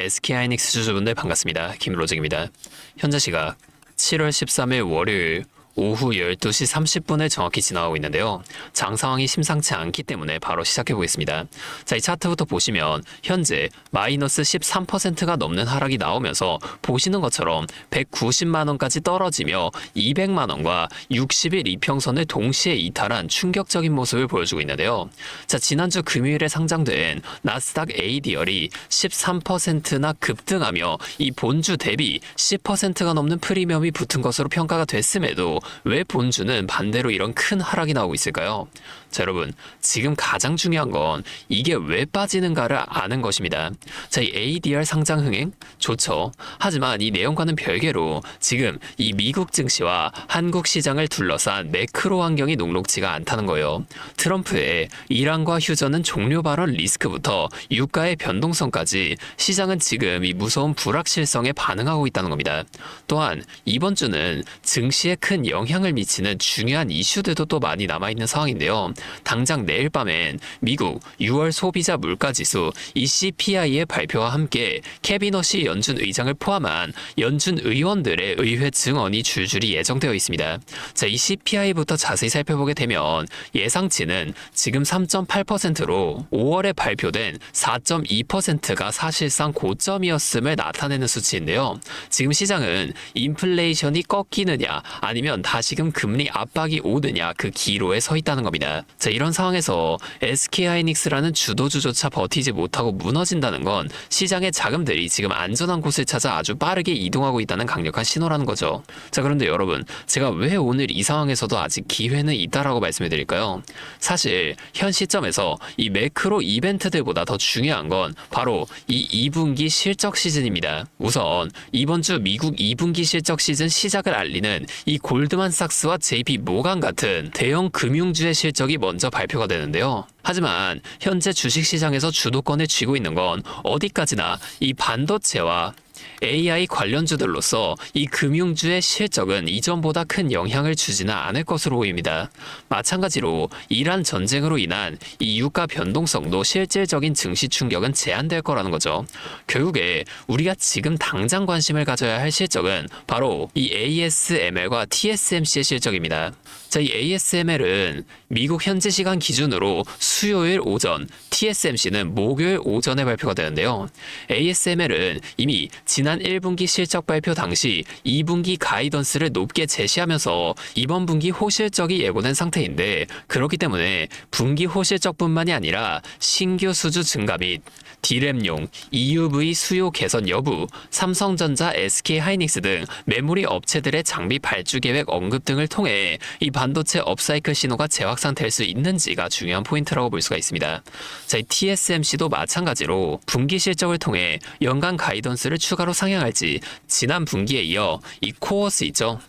SK하이닉스 주주분들 반갑습니다. 김로직입니다. 현재 시각 7월 13일 월요일 오후 12시 30분을 정확히 지나가고 있는데요. 장 상황이 심상치 않기 때문에 바로 시작해 보겠습니다. 자, 이 차트부터 보시면 현재 마이너스 13%가 넘는 하락이 나오면서 보시는 것처럼 190만 원까지 떨어지며 200만 원과 60일 이평선을 동시에 이탈한 충격적인 모습을 보여주고 있는데요. 자, 지난주 금요일에 상장된 나스닥 ADR이 13%나 급등하며 이 본주 대비 10%가 넘는 프리미엄이 붙은 것으로 평가가 됐음에도 왜 본주는 반대로 이런 큰 하락이 나오고 있을까요? 자, 여러분, 지금 가장 중요한 건 이게 왜 빠지는가를 아는 것입니다. 자, 이 ADR 상장 흥행 좋죠. 하지만 이 내용과는 별개로 지금 이 미국 증시와 한국 시장을 둘러싼 매크로 환경이 녹록지가 않다는 거예요. 트럼프의 이란과 휴전은 종료 발언 리스크부터 유가의 변동성까지 시장은 지금 이 무서운 불확실성에 반응하고 있다는 겁니다. 또한 이번 주는 증시에 큰 영향을 미치는 중요한 이슈들도 또 많이 남아있는 상황인데요. 당장 내일 밤엔 미국 6월 소비자 물가지수 이 CPI의 발표와 함께 캐비너시 연준 의장을 포함한 연준 의원들의 의회 증언이 줄줄이 예정되어 있습니다. 자, 이 CPI부터 자세히 살펴보게 되면 예상치는 지금 3.8%로 5월에 발표된 4.2%가 사실상 고점이었음을 나타내는 수치인데요. 지금 시장은 인플레이션이 꺾이느냐 아니면 다시금 금리 압박이 오느냐 그 기로에 서 있다는 겁니다. 자, 이런 상황에서 SK하이닉스라는 주도주조차 버티지 못하고 무너진다는 건 시장의 자금들이 지금 안전한 곳을 찾아 아주 빠르게 이동하고 있다는 강력한 신호라는 거죠. 자, 그런데 여러분, 제가 왜 오늘 이 상황에서도 아직 기회는 있다라고 말씀을 드릴까요? 사실 현 시점에서 이 매크로 이벤트들보다 더 중요한 건 바로 이 2분기 실적 시즌입니다. 우선 이번 주 미국 2분기 실적 시즌 시작을 알리는 이 골드만삭스와 JP 모간 같은 대형 금융주의 실적이 먼저 발표가 되는데요. 하지만 현재 주식시장에서 주도권을 쥐고 있는 건 어디까지나 이 반도체와 AI 관련주들로서 이 금융주의 실적은 이전보다 큰 영향을 주지는 않을 것으로 보입니다. 마찬가지로 이란 전쟁으로 인한 이 유가 변동성도 실질적인 증시 충격은 제한될 거라는 거죠. 결국에 우리가 지금 당장 관심을 가져야 할 실적은 바로 이 ASML과 TSMC의 실적입니다. 자, 이 ASML은 미국 현지 시간 기준으로 수요일 오전, TSMC는 목요일 오전에 발표가 되는데요. ASML은 이미 지난 1분기 실적 발표 당시 2분기 가이던스를 높게 제시하면서 이번 분기 호실적이 예고된 상태인데, 그렇기 때문에 분기 호실적뿐만이 아니라 신규 수주 증가 및 D램용, EUV 수요 개선 여부, 삼성전자, SK하이닉스 등 메모리 업체들의 장비 발주 계획 언급 등을 통해 이 반도체 업사이클 신호가 재확산될 수 있는지가 중요한 포인트라고 볼 수가 있습니다. 자, 이 TSMC도 마찬가지로 분기 실적을 통해 연간 가이던스를 추가로 상향할지 지난 분기에 이어 이 코어스 있죠.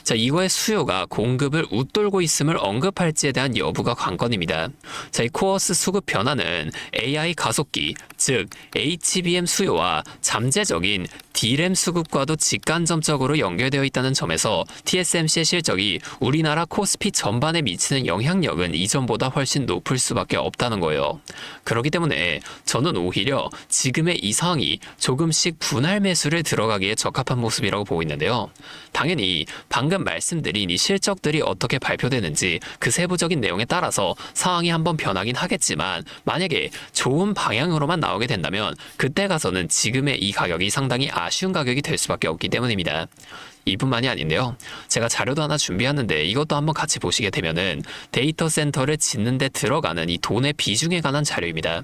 자, 이거의 수요가 공급을 웃돌고 있음을 언급할지에 대한 여부가 관건입니다. 자, 이 코어스 수급 변화는 AI 가속기, 즉 HBM 수요와 잠재적인 D램 수급과도 직간접적으로 연결되어 있다는 점에서 TSMC의 실적이 우리나라 코스피 전반에 미치는 영향력은 이전보다 훨씬 높을 수밖에 없다는 거예요. 그렇기 때문에 저는 오히려 지금의 이 상황이 조금씩 분할 매수를 들어가기에 적합한 모습이라고 보고 있는데요. 당연히 방금 말씀드린 이 실적들이 어떻게 발표되는지 그 세부적인 내용에 따라서 상황이 한번 변하긴 하겠지만, 만약에 좋은 방향으로만 나오게 된다면 그때 가서는 지금의 이 가격이 상당히 아쉬운 가격이 될 수밖에 없기 때문입니다. 이뿐만이 아닌데요. 제가 자료도 하나 준비했는데 이것도 한번 같이 보시게 되면은 데이터 센터를 짓는 데 들어가는 이 돈의 비중에 관한 자료입니다.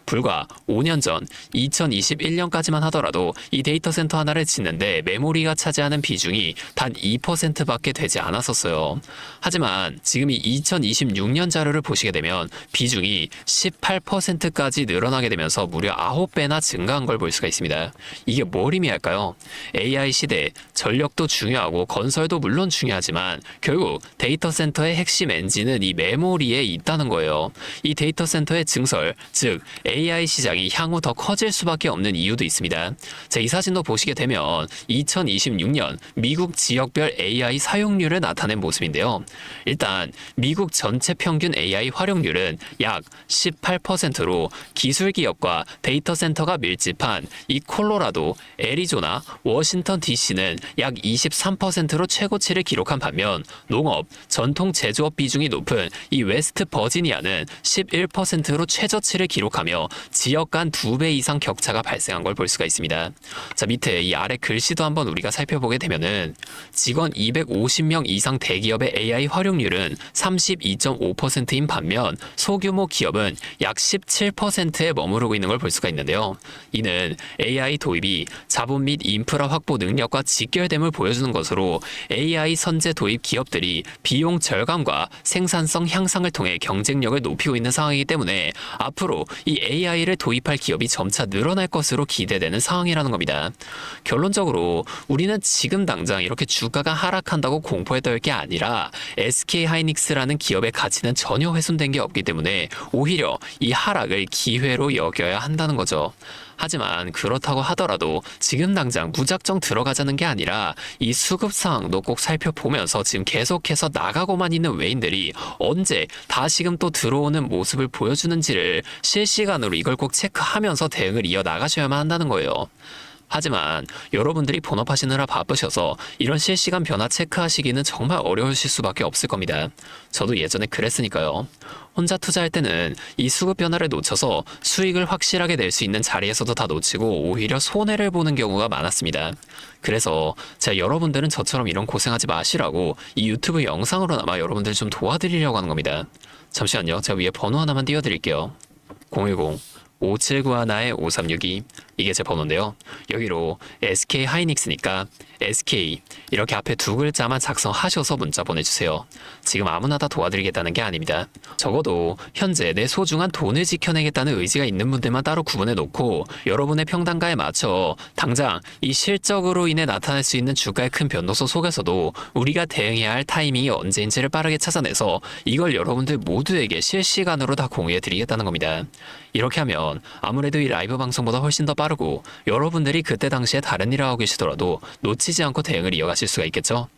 불과 5년 전 2021년까지만 하더라도 이 데이터 센터 하나를 짓는데 메모리가 차지하는 비중이 단 2%밖에 되지 않았었어요. 하지만 지금 이 2026년 자료를 보시게 되면 비중이 18%까지 늘어나게 되면서 무려 9배나 증가한 걸 볼 수가 있습니다. 이게 뭘 의미할까요? AI 시대 전력도 중요하고 건설도 물론 중요하지만 결국 데이터 센터의 핵심 엔진은 이 메모리에 있다는 거예요. 이 데이터 센터의 증설, 즉 AI 시장이 향후 더 커질 수밖에 없는 이유도 있습니다. 자, 이 사진도 보시게 되면 2026년 미국 지역별 AI 사용률을 나타낸 모습인데요. 일단 미국 전체 평균 AI 활용률은 약 18%로 기술 기업과 데이터 센터가 밀집한 이 콜로라도, 애리조나, 워싱턴 DC는 약 23%로 최고치를 기록한 반면 농업, 전통 제조업 비중이 높은 이 웨스트 버지니아는 11%로 최저치를 기록하며 지역 간 2배 이상 격차가 발생한 걸 볼 수가 있습니다. 자, 밑에 이 아래 글씨도 한번 우리가 살펴보게 되면은 직원 250명 이상 대기업의 AI 활용률은 32.5%인 반면 소규모 기업은 약 17%에 머무르고 있는 걸 볼 수가 있는데요. 이는 AI 도입이 자본 및 인프라 확보 능력과 직결됨을 보여주는 것으로 AI 선제 도입 기업들이 비용 절감과 생산성 향상을 통해 경쟁력을 높이고 있는 상황이기 때문에 앞으로 이 AI를 도입할 기업이 점차 늘어날 것으로 기대되는 상황이라는 겁니다. 결론적으로 우리는 지금 당장 이렇게 주가가 하락한다고 공포에 떨 게 아니라 SK하이닉스라는 기업의 가치는 전혀 훼손된 게 없기 때문에 오히려 이 하락을 기회로 여겨야 한다는 거죠. 하지만 그렇다고 하더라도 지금 당장 무작정 들어가자는 게 아니라 이 수급 상황도 꼭 살펴보면서 지금 계속해서 나가고만 있는 외인들이 언제 다시금 또 들어오는 모습을 보여주는지를 실시간으로 이걸 꼭 체크하면서 대응을 이어나가셔야만 한다는 거예요. 하지만 여러분들이 본업하시느라 바쁘셔서 이런 실시간 변화 체크하시기는 정말 어려우실 수밖에 없을 겁니다. 저도 예전에 그랬으니까요. 혼자 투자할 때는 이 수급 변화를 놓쳐서 수익을 확실하게 낼 수 있는 자리에서도 다 놓치고 오히려 손해를 보는 경우가 많았습니다. 그래서 제가 여러분들은 저처럼 이런 고생하지 마시라고 이 유튜브 영상으로나마 여러분들 좀 도와드리려고 하는 겁니다. 잠시만요. 제가 위에 번호 하나만 띄워드릴게요. 010-5791-5362 이게 제 번호인데요. 여기로 SK하이닉스니까 SK 이렇게 앞에 두 글자만 작성하셔서 문자 보내주세요. 지금 아무나 다 도와드리겠다는 게 아닙니다. 적어도 현재 내 소중한 돈을 지켜내겠다는 의지가 있는 분들만 따로 구분해 놓고 여러분의 평단가에 맞춰 당장 이 실적으로 인해 나타날 수 있는 주가의 큰 변동성 속에서도 우리가 대응해야 할 타이밍이 언제인지를 빠르게 찾아내서 이걸 여러분들 모두에게 실시간으로 다 공유해 드리겠다는 겁니다. 이렇게 하면 아무래도 이 라이브 방송보다 훨씬 더 빠르고 여러분들이 그때 당시에 다른 일을 하고 계시더라도 놓치지 않고 대응을 이어가실 수가 있겠죠?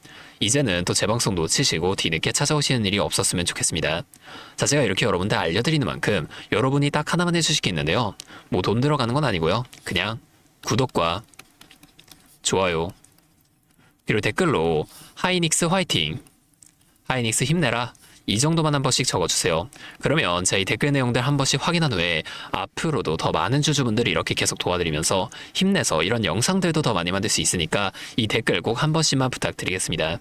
이제는 또 재방송 놓치시고 뒤늦게 찾아오시는 일이 없었으면 좋겠습니다. 자, 제가 이렇게 여러분들 알려드리는 만큼 여러분이 딱 하나만 해주실 게 있는데요. 뭐 돈 들어가는 건 아니고요. 그냥 구독과 좋아요 그리고 댓글로 하이닉스 화이팅, 하이닉스 힘내라 이 정도만 한 번씩 적어주세요. 그러면 제가 이 댓글 내용들 한 번씩 확인한 후에 앞으로도 더 많은 주주분들이 이렇게 계속 도와드리면서 힘내서 이런 영상들도 더 많이 만들 수 있으니까 이 댓글 꼭 한 번씩만 부탁드리겠습니다.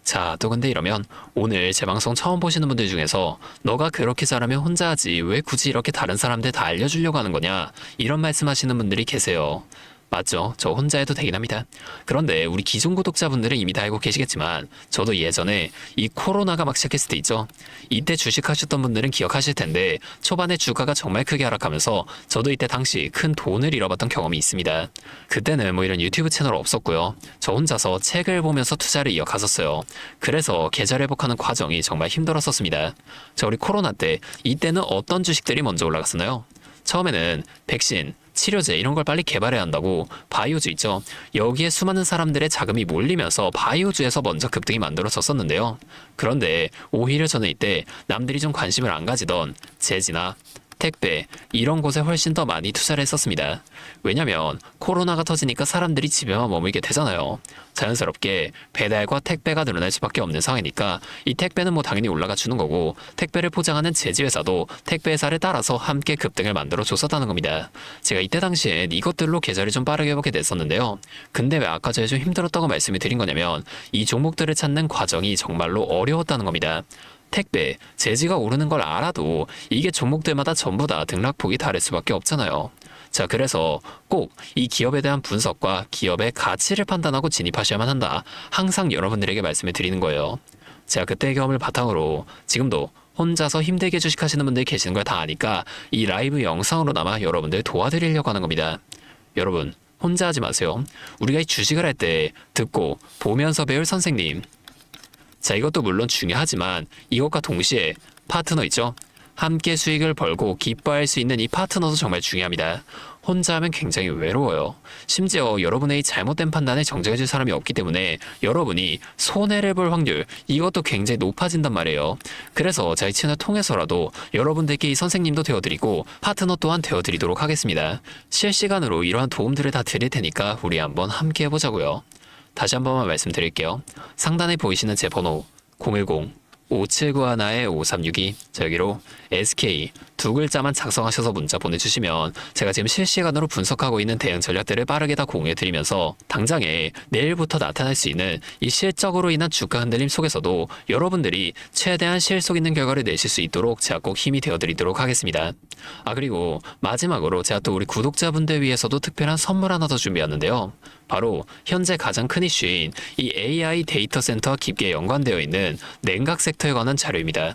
자, 또 근데 이러면 오늘 제 방송 처음 보시는 분들 중에서 너가 그렇게 잘하면 혼자 하지 왜 굳이 이렇게 다른 사람들 다 알려주려고 하는 거냐 이런 말씀하시는 분들이 계세요. 맞죠? 저 혼자 해도 되긴 합니다. 그런데 우리 기존 구독자분들은 이미 다 알고 계시겠지만 저도 예전에 이 코로나가 막 시작했을 때 있죠? 이때 주식하셨던 분들은 기억하실 텐데 초반에 주가가 정말 크게 하락하면서 저도 이때 당시 큰 돈을 잃어봤던 경험이 있습니다. 그때는 뭐 이런 유튜브 채널 없었고요. 저 혼자서 책을 보면서 투자를 이어갔었어요. 그래서 계좌 회복하는 과정이 정말 힘들었었습니다. 자, 우리 코로나 때 이때는 어떤 주식들이 먼저 올라갔었나요? 처음에는 백신, 치료제 이런 걸 빨리 개발해야 한다고 바이오주 있죠. 여기에 수많은 사람들의 자금이 몰리면서 바이오주에서 먼저 급등이 만들어졌었는데요. 그런데 오히려 저는 이때 남들이 좀 관심을 안 가지던 제지나 택배 이런 곳에 훨씬 더 많이 투자를 했었습니다. 왜냐면 코로나가 터지니까 사람들이 집에만 머물게 되잖아요. 자연스럽게 배달과 택배가 늘어날 수밖에 없는 상황이니까 이 택배는 뭐 당연히 올라가 주는 거고 택배를 포장하는 제지회사도 택배회사를 따라서 함께 급등을 만들어 줬었다는 겁니다. 제가 이때 당시엔 이것들로 계좌를 좀 빠르게 회복이 됐었는데요. 근데 왜 아까 전에 좀 힘들었다고 말씀을 드린 거냐면 이 종목들을 찾는 과정이 정말로 어려웠다는 겁니다. 택배, 제지가 오르는 걸 알아도 이게 종목들마다 전부 다 등락폭이 다를 수밖에 없잖아요. 자, 그래서 꼭 이 기업에 대한 분석과 기업의 가치를 판단하고 진입하셔야만 한다. 항상 여러분들에게 말씀을 드리는 거예요. 제가 그때의 경험을 바탕으로 지금도 혼자서 힘들게 주식하시는 분들이 계시는 걸 다 아니까 이 라이브 영상으로나마 여러분들 도와드리려고 하는 겁니다. 여러분, 혼자 하지 마세요. 우리가 이 주식을 할 때 듣고 보면서 배울 선생님. 자, 이것도 물론 중요하지만 이것과 동시에 파트너 있죠? 함께 수익을 벌고 기뻐할 수 있는 이 파트너도 정말 중요합니다. 혼자 하면 굉장히 외로워요. 심지어 여러분의 이 잘못된 판단에 정정해줄 사람이 없기 때문에 여러분이 손해를 볼 확률, 이것도 굉장히 높아진단 말이에요. 그래서 저희 채널 통해서라도 여러분들께 이 선생님도 되어드리고 파트너 또한 되어드리도록 하겠습니다. 실시간으로 이러한 도움들을 다 드릴 테니까 우리 한번 함께 해보자고요. 다시 한 번만 말씀드릴게요. 상단에 보이시는 제 번호 010-5791-5362 자, 여기로 SK 두 글자만 작성하셔서 문자 보내주시면 제가 지금 실시간으로 분석하고 있는 대응 전략들을 빠르게 다 공유해드리면서 당장에 내일부터 나타날 수 있는 이 실적으로 인한 주가 흔들림 속에서도 여러분들이 최대한 실속 있는 결과를 내실 수 있도록 제가 꼭 힘이 되어드리도록 하겠습니다. 그리고 마지막으로 제가 또 우리 구독자분들 위해서도 특별한 선물 하나 더 준비했는데요. 바로 현재 가장 큰 이슈인 이 AI 데이터 센터와 깊게 연관되어 있는 냉각 섹터에 관한 자료입니다.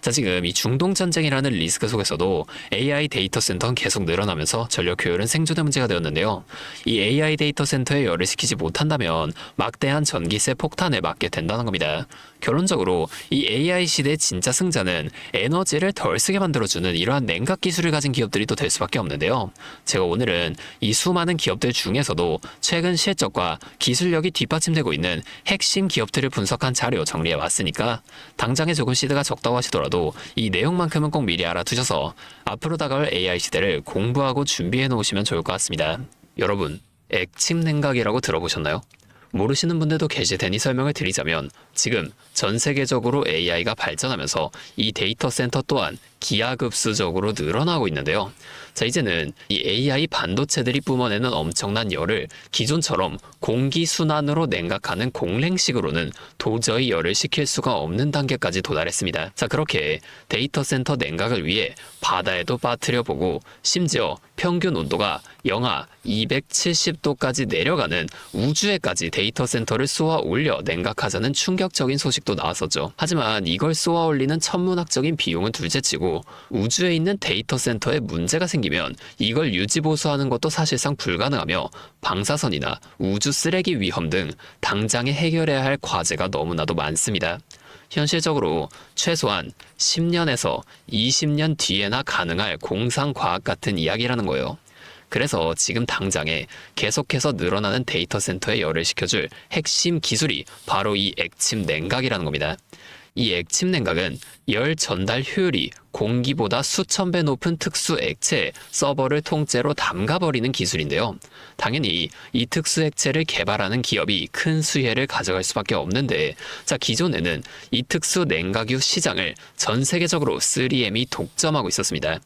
자, 지금 이 중동 전쟁이라는 리스크 속에서도 AI 데이터 센터는 계속 늘어나면서 전력 효율은 생존의 문제가 되었는데요. 이 AI 데이터 센터에 열을 식히지 못한다면 막대한 전기세 폭탄에 맞게 된다는 겁니다. 결론적으로 이 AI 시대의 진짜 승자는 에너지를 덜 쓰게 만들어주는 이러한 냉각 기술을 가진 기업들이 또 될 수밖에 없는데요. 제가 오늘은 이 수많은 기업들 중에서도 최근 실적과 기술력이 뒷받침되고 있는 핵심 기업들을 분석한 자료 정리해 왔으니까 당장에 조금 시드가 적다고 하시더라도 이 내용만큼은 꼭 미리 알아두셔서 앞으로 다가올 AI 시대를 공부하고 준비해 놓으시면 좋을 것 같습니다. 여러분, 액침 냉각이라고 들어보셨나요? 모르시는 분들도 계실 테니 설명을 드리자면 지금 전 세계적으로 AI가 발전하면서 이 데이터 센터 또한 기하급수적으로 늘어나고 있는데요. 자, 이제는 이 AI 반도체들이 뿜어내는 엄청난 열을 기존처럼 공기순환으로 냉각하는 공랭식으로는 도저히 열을 식힐 수가 없는 단계까지 도달했습니다. 자, 그렇게 데이터 센터 냉각을 위해 바다에도 빠뜨려보고 심지어 평균 온도가 영하 270도까지 내려가는 우주에까지 데이터 센터를 쏘아 올려 냉각하자는 충격적인 소식도 나왔었죠. 하지만 이걸 쏘아 올리는 천문학적인 비용은 둘째치고 우주에 있는 데이터 센터에 문제가 생기면 이걸 유지보수하는 것도 사실상 불가능하며 방사선이나 우주 쓰레기 위험 등 당장에 해결해야 할 과제가 너무나도 많습니다. 현실적으로 최소한 10년에서 20년 뒤에나 가능할 공상과학 같은 이야기라는 거예요. 그래서 지금 당장에 계속해서 늘어나는 데이터 센터에 열을 식혀줄 핵심 기술이 바로 이 액침 냉각이라는 겁니다. 이 액침 냉각은 열 전달 효율이 공기보다 수천 배 높은 특수 액체에 서버를 통째로 담가버리는 기술인데요. 당연히 이 특수 액체를 개발하는 기업이 큰 수혜를 가져갈 수밖에 없는데, 자, 기존에는 이 특수 냉각유 시장을 전 세계적으로 3M이 독점하고 있었습니다.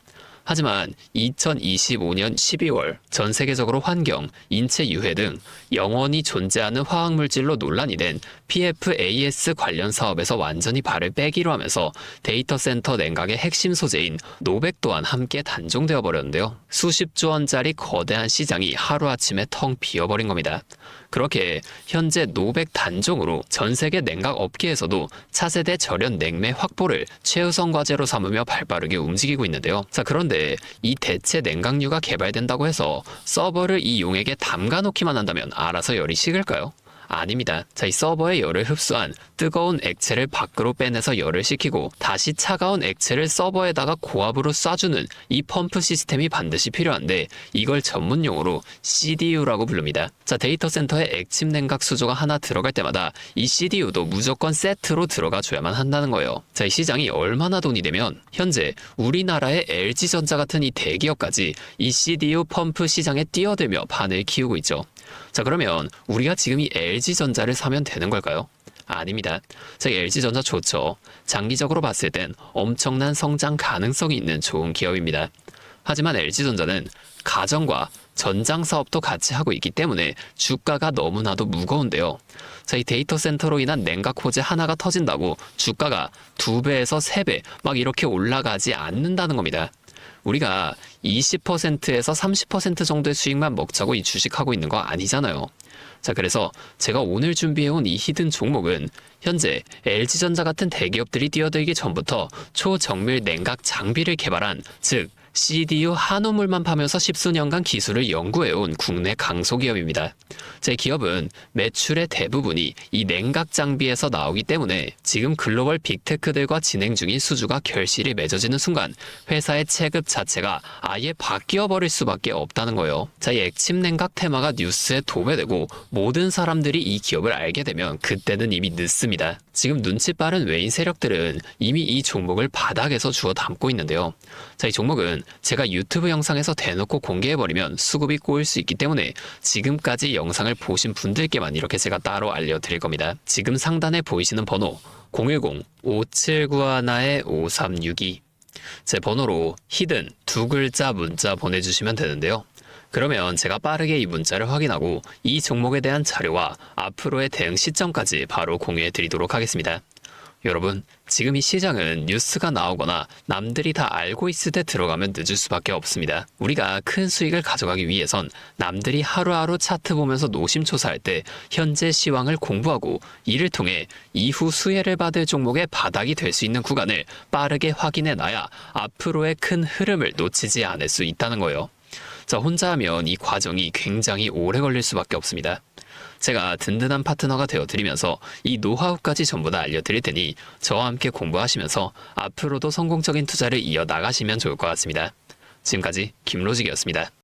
하지만 2025년 12월 전 세계적으로 환경, 인체 유해 등 영원히 존재하는 화학물질로 논란이 된 PFAS 관련 사업에서 완전히 발을 빼기로 하면서 데이터 센터 냉각의 핵심 소재인 노백 또한 함께 단종되어 버렸는데요. 수십조 원짜리 거대한 시장이 하루아침에 텅 비어버린 겁니다. 그렇게 현재 노백 단종으로 전 세계 냉각 업계에서도 차세대 절연 냉매 확보를 최우선 과제로 삼으며 발빠르게 움직이고 있는데요. 자, 그런데 이 대체 냉각유가 개발된다고 해서 서버를 이 용액에 담가놓기만 한다면 알아서 열이 식을까요? 아닙니다. 자, 이 서버의 열을 흡수한 뜨거운 액체를 밖으로 빼내서 열을 식히고 다시 차가운 액체를 서버에다가 고압으로 쏴주는 이 펌프 시스템이 반드시 필요한데 이걸 전문용어로 CDU라고 부릅니다. 자, 데이터 센터에 액침 냉각 수조가 하나 들어갈 때마다 이 CDU도 무조건 세트로 들어가 줘야만 한다는 거예요. 자, 이 시장이 얼마나 돈이 되면 현재 우리나라의 LG전자 같은 이 대기업까지 이 CDU 펌프 시장에 뛰어들며 판을 키우고 있죠. 자, 그러면 우리가 지금 이 LG전자를 사면 되는 걸까요? 아닙니다. 자, LG전자 좋죠. 장기적으로 봤을 땐 엄청난 성장 가능성이 있는 좋은 기업입니다. 하지만 LG전자는 가전과 전장 사업도 같이 하고 있기 때문에 주가가 너무나도 무거운데요. 자, 이 데이터 센터로 인한 냉각 호재 하나가 터진다고 주가가 2배에서 3배 막 이렇게 올라가지 않는다는 겁니다. 우리가 20%에서 30% 정도의 수익만 먹자고 이 주식하고 있는 거 아니잖아요. 자, 그래서 제가 오늘 준비해온 이 히든 종목은 현재 LG전자 같은 대기업들이 뛰어들기 전부터 초정밀 냉각 장비를 개발한, 즉 CDU 한우물만 파면서 십수년간 기술을 연구해온 국내 강소기업입니다. 제 기업은 매출의 대부분이 이 냉각 장비에서 나오기 때문에 지금 글로벌 빅테크들과 진행 중인 수주가 결실이 맺어지는 순간 회사의 체급 자체가 아예 바뀌어 버릴 수밖에 없다는 거예요. 자, 이 액침 냉각 테마가 뉴스에 도배되고 모든 사람들이 이 기업을 알게 되면 그때는 이미 늦습니다. 지금 눈치 빠른 외인 세력들은 이미 이 종목을 바닥에서 주워 담고 있는데요. 자, 이 종목은 제가 유튜브 영상에서 대놓고 공개해버리면 수급이 꼬일 수 있기 때문에 지금까지 영상을 보신 분들께만 이렇게 제가 따로 알려드릴 겁니다. 지금 상단에 보이시는 번호 010-5791-5362 제 번호로 히든 두 글자 문자 보내주시면 되는데요. 그러면 제가 빠르게 이 문자를 확인하고 이 종목에 대한 자료와 앞으로의 대응 시점까지 바로 공유해 드리도록 하겠습니다. 여러분, 지금 이 시장은 뉴스가 나오거나 남들이 다 알고 있을 때 들어가면 늦을 수밖에 없습니다. 우리가 큰 수익을 가져가기 위해선 남들이 하루하루 차트 보면서 노심초사할 때 현재 시황을 공부하고 이를 통해 이후 수혜를 받을 종목의 바닥이 될 수 있는 구간을 빠르게 확인해 놔야 앞으로의 큰 흐름을 놓치지 않을 수 있다는 거예요. 자, 혼자 하면 이 과정이 굉장히 오래 걸릴 수밖에 없습니다. 제가 든든한 파트너가 되어드리면서 이 노하우까지 전부 다 알려드릴 테니 저와 함께 공부하시면서 앞으로도 성공적인 투자를 이어나가시면 좋을 것 같습니다. 지금까지 김로직이었습니다.